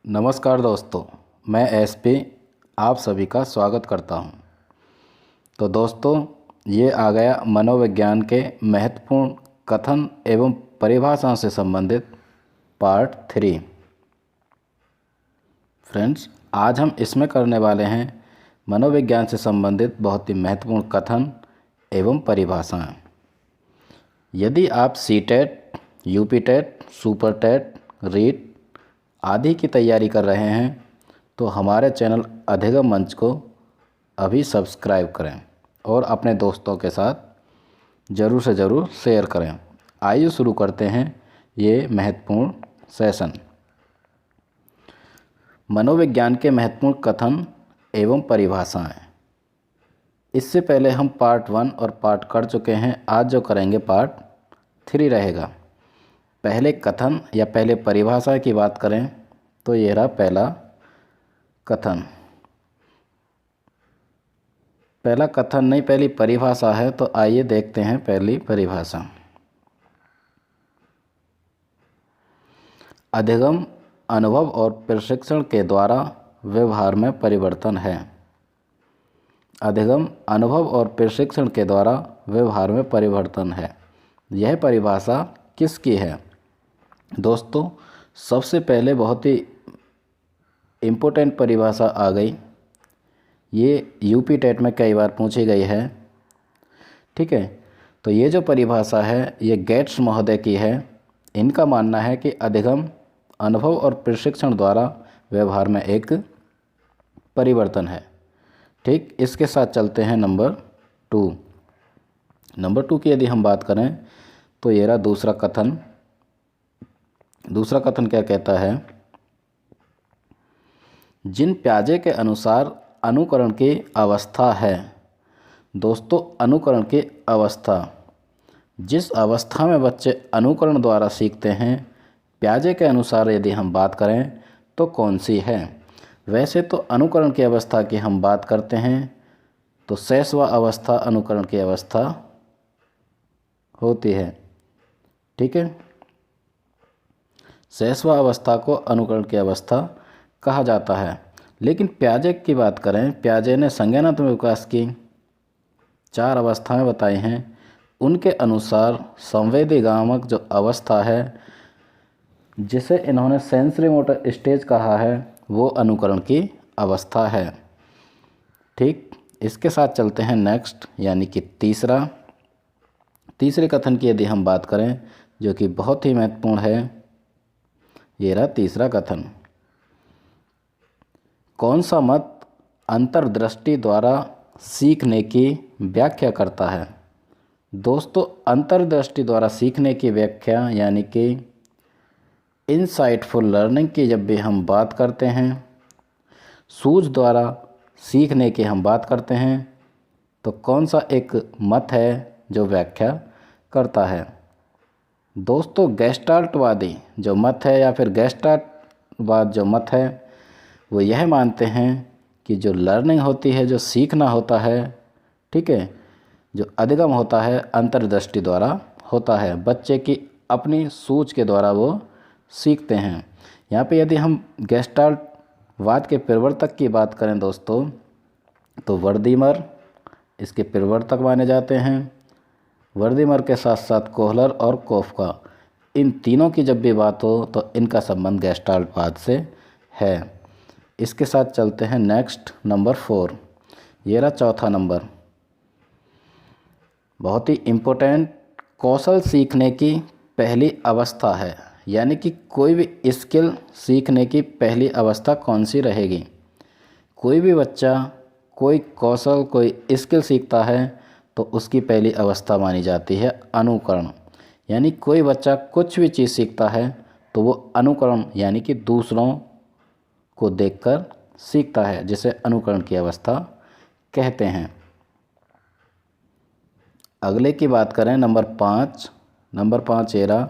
नमस्कार दोस्तों, मैं एसपी आप सभी का स्वागत करता हूं। तो दोस्तों, ये आ गया मनोविज्ञान के महत्वपूर्ण कथन एवं परिभाषाओं से संबंधित पार्ट 3। फ्रेंड्स, आज हम इसमें करने वाले हैं मनोविज्ञान से संबंधित बहुत ही महत्वपूर्ण कथन एवं परिभाषाएं। यदि आप सीटेट, यूपीटेट, सुपरटेट, रीट आदि की तैयारी कर रहे हैं तो हमारे चैनल अधिगम मंच को अभी सब्सक्राइब करें और अपने दोस्तों के साथ ज़रूर से ज़रूर शेयर करें। आइए शुरू करते हैं ये महत्वपूर्ण सेशन। मनोविज्ञान के महत्वपूर्ण कथन एवं परिभाषाएं। इससे पहले हम पार्ट 1 और पार्ट कर चुके हैं। आज जो करेंगे पार्ट 3 रहेगा। पहले कथन या पहले परिभाषा की बात करें तो ये रहा पहला कथन। पहला कथन नहीं, पहली परिभाषा है। तो आइए देखते हैं पहली परिभाषा। अधिगम अनुभव और प्रशिक्षण के द्वारा व्यवहार में परिवर्तन है। अधिगम अनुभव और प्रशिक्षण के द्वारा व्यवहार में परिवर्तन है। यह परिभाषा किसकी है? दोस्तों, सबसे पहले बहुत ही इम्पोर्टेंट परिभाषा आ गई। ये यूपी टेट में कई बार पूछी गई है। ठीक है, तो ये जो परिभाषा है ये गेट्स महोदय की है। इनका मानना है कि अधिगम अनुभव और प्रशिक्षण द्वारा व्यवहार में एक परिवर्तन है। ठीक, इसके साथ चलते हैं नंबर 2। नंबर 2 की यदि हम बात करें तो ये रहा दूसरा कथन। दूसरा कथन क्या कहता है? जिन प्याजे के अनुसार अनुकरण की अवस्था है। दोस्तों, अनुकरण की अवस्था, जिस अवस्था में बच्चे अनुकरण द्वारा सीखते हैं, प्याजे के अनुसार यदि हम बात करें तो कौन सी है? वैसे तो अनुकरण की अवस्था की हम बात करते हैं तो शैशव अवस्था अनुकरण की अवस्था होती है। ठीक है, शैशव अवस्था को अनुकरण की अवस्था कहा जाता है। लेकिन प्याजे की बात करें, प्याजे ने संज्ञानात्मक विकास की 4 अवस्थाएं बताई हैं। उनके अनुसार संवेदीगामक जो अवस्था है, जिसे इन्होंने सेंसरी मोटर स्टेज कहा है, वो अनुकरण की अवस्था है। ठीक, इसके साथ चलते हैं नेक्स्ट, यानी कि तीसरे कथन की यदि हम बात करें जो कि बहुत ही महत्वपूर्ण है। ये रहा तीसरा कथन। कौन सा मत अंतर्दृष्टि द्वारा सीखने की व्याख्या करता है? दोस्तों, अंतर्दृष्टि द्वारा सीखने की व्याख्या यानी कि इनसाइटफुल लर्निंग की जब भी हम बात करते हैं, सूझ द्वारा सीखने की हम बात करते हैं, तो कौन सा एक मत है जो व्याख्या करता है? दोस्तों, गेस्टाल्टवादी जो मत है या फिर गेस्टाल्टवाद जो मत है, वो यह मानते हैं कि जो लर्निंग होती है, जो सीखना होता है, ठीक है, जो अधिगम होता है, अंतर्दृष्टि द्वारा होता है। बच्चे की अपनी सूझ के द्वारा वो सीखते हैं। यहाँ पे यदि हम गेस्टाल्टवाद के प्रवर्तक की बात करें दोस्तों, तो वर्दीमर इसके प्रवर्तक माने जाते हैं। वर्दीमर के साथ साथ कोहलर और कोफका, इन तीनों की जब भी बात हो तो इनका संबंध गेस्टाल्टवाद से है। इसके साथ चलते हैं नेक्स्ट, नंबर 4। ये रहा चौथा नंबर, बहुत ही इम्पोर्टेंट। कौशल सीखने की पहली अवस्था है, यानी कि कोई भी स्किल सीखने की पहली अवस्था कौन सी रहेगी? कोई भी बच्चा कोई कौशल, कोई स्किल सीखता है तो उसकी पहली अवस्था मानी जाती है अनुकरण। यानी कोई बच्चा कुछ भी चीज़ सीखता है तो वो अनुकरण यानी कि दूसरों को देखकर सीखता है, जिसे अनुकरण की अवस्था कहते हैं। अगले की बात करें नंबर 5। नंबर 5 ये रहा,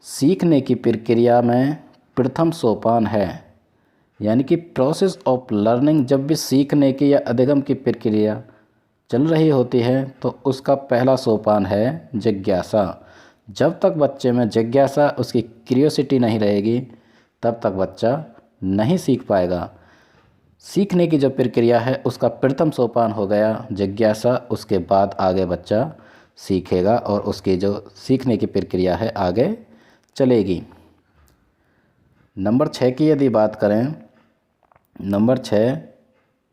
सीखने की प्रक्रिया में प्रथम सोपान है। यानी कि प्रोसेस ऑफ लर्निंग, जब भी सीखने की या अधिगम की प्रक्रिया चल रही होती है तो उसका पहला सोपान है जिज्ञासा। जब तक बच्चे में जिज्ञासा, उसकी क्यूरियोसिटी नहीं रहेगी, तब तक बच्चा नहीं सीख पाएगा। सीखने की जो प्रक्रिया है उसका प्रथम सोपान हो गया जिज्ञासा, उसके बाद आगे बच्चा सीखेगा और उसकी जो सीखने की प्रक्रिया है आगे चलेगी। नंबर 6 की यदि बात करें, नंबर 6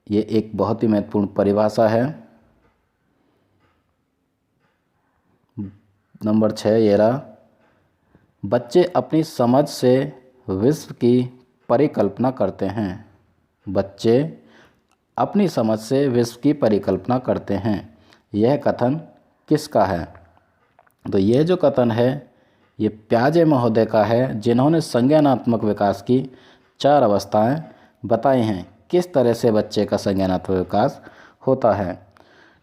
ये एक बहुत ही महत्वपूर्ण परिभाषा है। नंबर 6 ये रहा, बच्चे अपनी समझ से विश्व की परिकल्पना करते हैं। बच्चे अपनी समझ से विश्व की परिकल्पना करते हैं। यह कथन किसका है? तो यह जो कथन है ये प्याजे महोदय का है, जिन्होंने संज्ञानात्मक विकास की 4 अवस्थाएं बताई हैं, किस तरह से बच्चे का संज्ञानात्मक विकास होता है।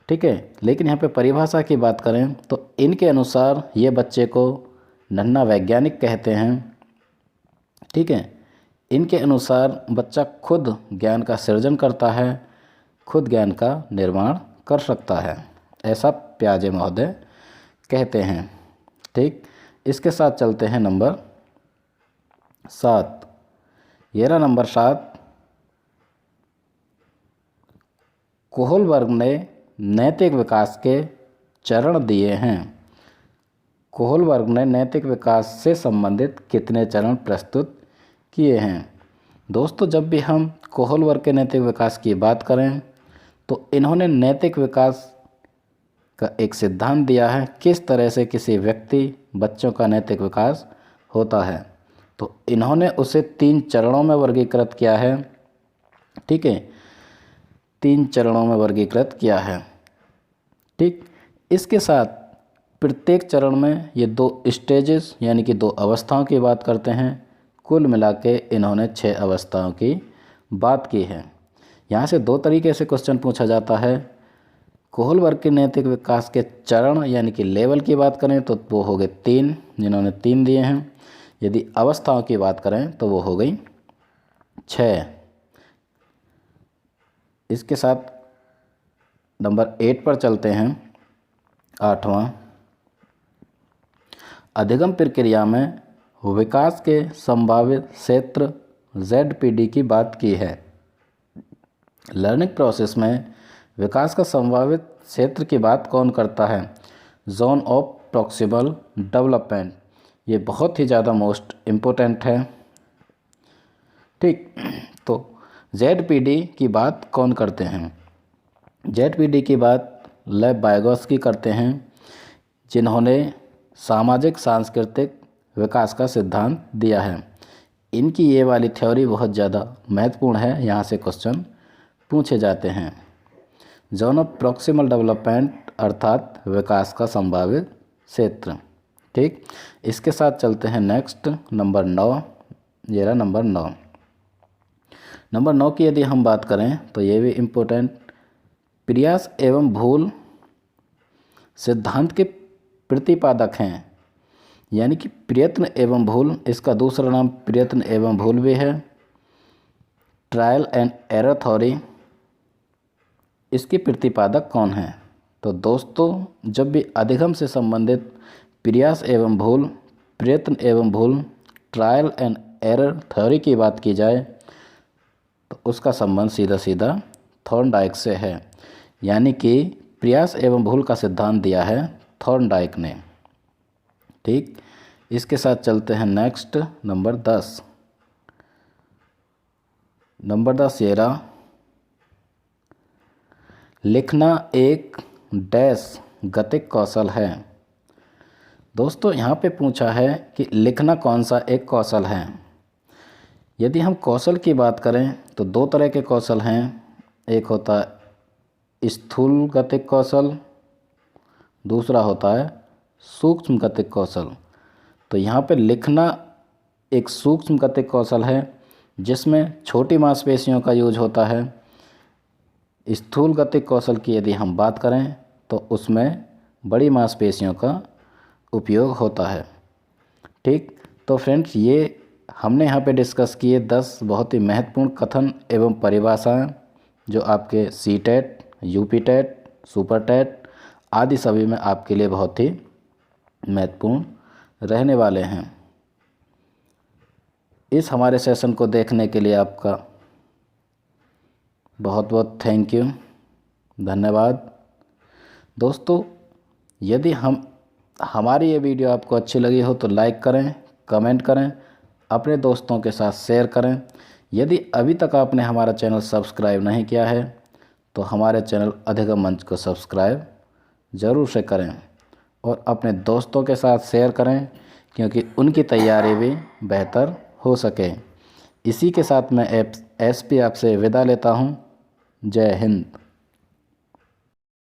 ठीक है, लेकिन यहाँ पे परिभाषा की बात करें तो इनके अनुसार ये बच्चे को नन्हा वैज्ञानिक कहते हैं। ठीक है, इनके अनुसार बच्चा खुद ज्ञान का सृजन करता है, खुद ज्ञान का निर्माण कर सकता है, ऐसा प्याजे महोदय कहते हैं। ठीक, इसके साथ चलते हैं नंबर 7। ये रहा नंबर 7, कोहलबर्ग ने नैतिक विकास के चरण दिए हैं। कोहलबर्ग ने नैतिक विकास से संबंधित कितने चरण प्रस्तुत किए हैं? दोस्तों, जब भी हम कोहलबर्ग के नैतिक विकास की बात करें तो इन्होंने नैतिक विकास का एक सिद्धांत दिया है, किस तरह से किसी व्यक्ति बच्चों का नैतिक विकास होता है। तो इन्होंने उसे 3 चरणों में वर्गीकृत किया है। ठीक है, 3 चरणों में वर्गीकृत किया है। ठीक, इसके साथ प्रत्येक चरण में ये 2 स्टेजेस यानी कि 2 अवस्थाओं की बात करते हैं। कुल मिला के इन्होंने 6 अवस्थाओं की बात की है। यहाँ से 2 तरीके से क्वेश्चन पूछा जाता है। कोहलबर्ग के नैतिक विकास के चरण यानी कि लेवल की बात करें तो वो हो गए 3, जिन्होंने 3 दिए हैं। यदि अवस्थाओं की बात करें तो वो हो गई 6। इसके साथ नंबर 8 पर चलते हैं। 8वां, अधिगम प्रक्रिया में विकास के संभावित क्षेत्र ZPD की बात की है। लर्निंग प्रोसेस में विकास का संभावित क्षेत्र की बात कौन करता है? Zone of proximal development. ये बहुत ही ज़्यादा मोस्ट इम्पोर्टेंट है। ठीक, तो ZPD की बात कौन करते हैं? ZPD की बात लेव वाइगोत्स्की करते हैं, जिन्होंने सामाजिक सांस्कृतिक विकास का सिद्धांत दिया है। इनकी ये वाली थ्योरी बहुत ज़्यादा महत्वपूर्ण है, यहाँ से क्वेश्चन पूछे जाते हैं। जोन ऑफ प्रॉक्सिमल डेवलपमेंट अर्थात विकास का संभावित क्षेत्र। ठीक, इसके साथ चलते हैं नेक्स्ट नंबर 9। ये रहा नंबर 9। नंबर 9 की यदि हम बात करें तो ये भी इम्पोर्टेंट, प्रयास एवं भूल सिद्धांत के प्रतिपादक हैं। यानी कि प्रयत्न एवं भूल, इसका दूसरा नाम प्रयत्न एवं भूल भी है। ट्रायल एंड एरर थ्योरी, इसके प्रतिपादक कौन हैं? तो दोस्तों, जब भी अधिगम से संबंधित प्रयास एवं भूल, प्रयत्न एवं भूल, ट्रायल एंड एरर थ्योरी की बात की जाए तो उसका संबंध सीधा सीधा थॉर्नडाइक से है। यानी कि प्रयास एवं भूल का सिद्धांत दिया है थॉर्नडाइक ने। ठीक, इसके साथ चलते हैं नेक्स्ट नंबर 10। नंबर 10 ये रहा, लिखना एक डैश गतिक कौशल है। दोस्तों, यहाँ पे पूछा है कि लिखना कौन सा एक कौशल है। यदि हम कौशल की बात करें तो 2 तरह के कौशल हैं। एक होता है स्थूल गतिक कौशल, दूसरा होता है सूक्ष्म गतिक कौशल। तो यहाँ पे लिखना एक सूक्ष्म गतिक कौशल है, जिसमें छोटी मांसपेशियों का यूज होता है। स्थूल गतिक कौशल की यदि हम बात करें तो उसमें बड़ी मांसपेशियों का उपयोग होता है। ठीक, तो फ्रेंड्स, ये हमने यहाँ पे डिस्कस किए 10 बहुत ही महत्वपूर्ण कथन एवं परिभाषाएं, जो आपके CTET, UPTET, सुपरटेट आदि सभी में आपके लिए बहुत ही महत्वपूर्ण रहने वाले हैं। इस हमारे सेशन को देखने के लिए आपका बहुत बहुत थैंक यू, धन्यवाद। दोस्तों, यदि हमारी ये वीडियो आपको अच्छी लगी हो तो लाइक करें, कमेंट करें, अपने दोस्तों के साथ शेयर करें। यदि अभी तक आपने हमारा चैनल सब्सक्राइब नहीं किया है तो हमारे चैनल अधिगम मंच को सब्सक्राइब ज़रूर से करें और अपने दोस्तों के साथ शेयर करें, क्योंकि उनकी तैयारी भी बेहतर हो सके। इसी के साथ मैं एसपी आपसे विदा लेता हूँ। जय हिंद।